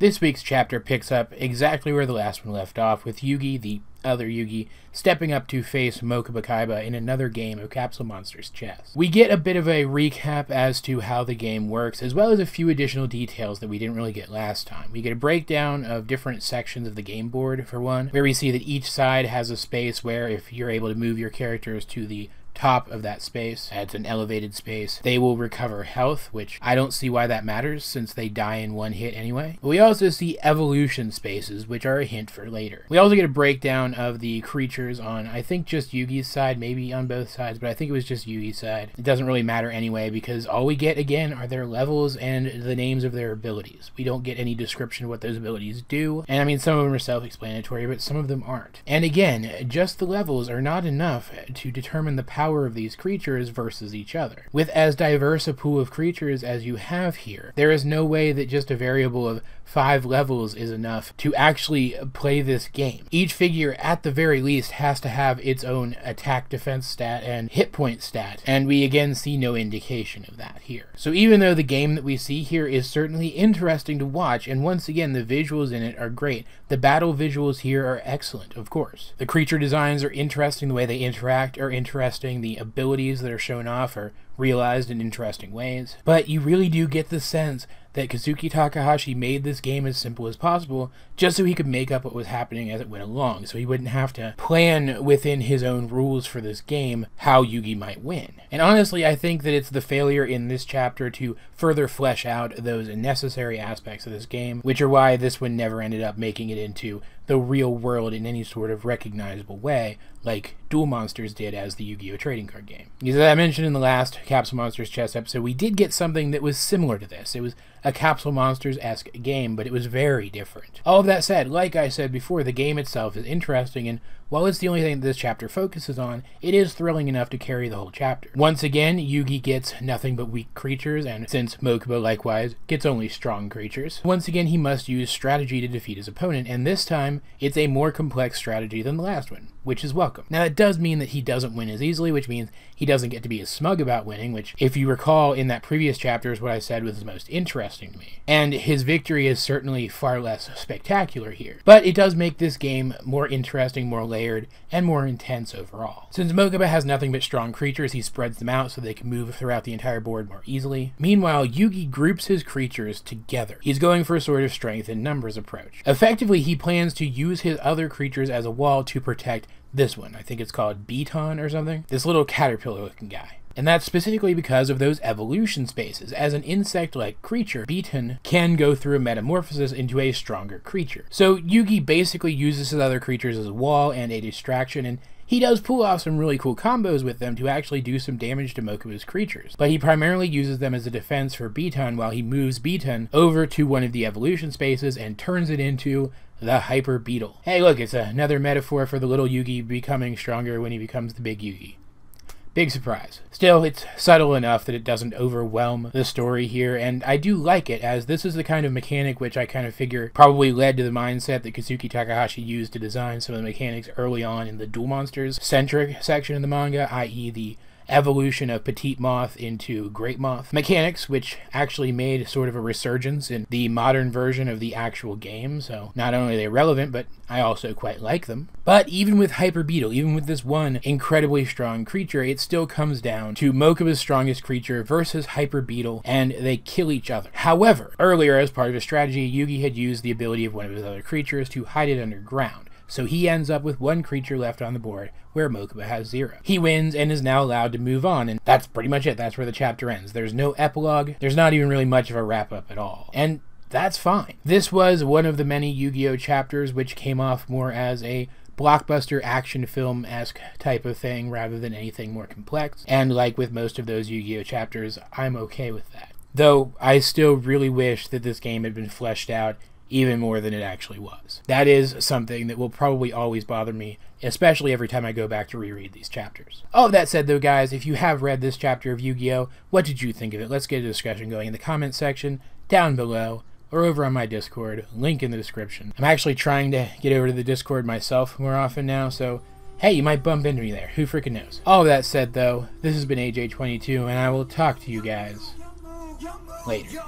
This week's chapter picks up exactly where the last one left off, with Yugi, the other Yugi, stepping up to face Mokuba Kaiba in another game of Capsule Monsters chess. We get a bit of a recap as to how the game works, as well as a few additional details that we didn't really get last time. We get a breakdown of different sections of the game board, for one, where we see that each side has a space where if you're able to move your characters to the top of that space, it's an elevated space, they will recover health, which I don't see why that matters since they die in one hit anyway. But we also see evolution spaces, which are a hint for later. We also get a breakdown of the creatures on, I think, just Yugi's side, maybe on both sides, but I think it was just Yugi's side. It doesn't really matter anyway, because all we get again are their levels and the names of their abilities. We don't get any description of what those abilities do, and I mean, some of them are self-explanatory, but some of them aren't. And again, just the levels are not enough to determine the power of these creatures versus each other. With as diverse a pool of creatures as you have here, there is no way that just a variable of 5 levels is enough to actually play this game. Each figure, at the very least, has to have its own attack defense stat and hit point stat, and we again see no indication of that here. So even though the game that we see here is certainly interesting to watch, and once again the visuals in it are great, the battle visuals here are excellent, of course. The creature designs are interesting, the way they interact are interesting, the abilities that are shown off are realized in interesting ways, but you really do get the sense that Kazuki Takahashi made this game as simple as possible just so he could make up what was happening as it went along, so he wouldn't have to plan within his own rules for this game how Yugi might win. And honestly, I think that it's the failure in this chapter to further flesh out those necessary aspects of this game, which are why this one never ended up making it into the real world in any sort of recognizable way, like Duel Monsters did as the Yu-Gi-Oh! Trading card game. Because as I mentioned in the last Capsule Monsters chess episode, we did get something that was similar to this. It was a Capsule Monsters-esque game, but it was very different. All of that said, like I said before, the game itself is interesting, and while it's the only thing that this chapter focuses on, it is thrilling enough to carry the whole chapter. Once again, Yugi gets nothing but weak creatures, and since Mokuba likewise gets only strong creatures, once again he must use strategy to defeat his opponent, and this time it's a more complex strategy than the last one, which is welcome. Now it does mean that he doesn't win as easily, which means he doesn't get to be as smug about winning, which, if you recall in that previous chapter, is what I said was the most interesting to me. And his victory is certainly far less spectacular here. But it does make this game more interesting, more layered, and more intense overall. Since Mokuba has nothing but strong creatures, he spreads them out so they can move throughout the entire board more easily. Meanwhile, Yugi groups his creatures together. He's going for a sort of strength in numbers approach. Effectively, he plans to use his other creatures as a wall to protect this one. I think it's called Beton or something. This little caterpillar-looking guy. And that's specifically because of those evolution spaces. As an insect-like creature, Beton can go through a metamorphosis into a stronger creature. So Yugi basically uses his other creatures as a wall and a distraction, and he does pull off some really cool combos with them to actually do some damage to Mokuba's creatures. But he primarily uses them as a defense for Beton while he moves Beton over to one of the evolution spaces and turns it into the Hyper Beetle. Hey look, it's another metaphor for the little Yugi becoming stronger when he becomes the big Yugi. Big surprise. Still, it's subtle enough that it doesn't overwhelm the story here, and I do like it, as this is the kind of mechanic which I kind of figure probably led to the mindset that Kazuki Takahashi used to design some of the mechanics early on in the Duel Monsters-centric section of the manga, i.e. the evolution of Petite Moth into Great Moth mechanics, which actually made sort of a resurgence in the modern version of the actual game, so not only are they relevant, but I also quite like them. But even with Hyper Beetle, even with this one incredibly strong creature, it still comes down to Mokuba's strongest creature versus Hyper Beetle, and they kill each other. However, earlier as part of his strategy, Yugi had used the ability of one of his other creatures to hide it underground. So he ends up with one creature left on the board, where Mokuba has 0. He wins and is now allowed to move on, and that's pretty much it. That's where the chapter ends. There's no epilogue. There's not even really much of a wrap-up at all. And that's fine. This was one of the many Yu-Gi-Oh! Chapters which came off more as a blockbuster action film-esque type of thing rather than anything more complex. And like with most of those Yu-Gi-Oh! Chapters, I'm okay with that. Though I still really wish that this game had been fleshed out even more than it actually was. That is something that will probably always bother me, especially every time I go back to reread these chapters. All of that said though, guys, if you have read this chapter of Yu-Gi-Oh!, what did you think of it? Let's get a discussion going in the comment section down below, or over on my Discord, link in the description. I'm actually trying to get over to the Discord myself more often now, so hey, you might bump into me there, who freaking knows. All of that said though, this has been AJ22, and I will talk to you guys later.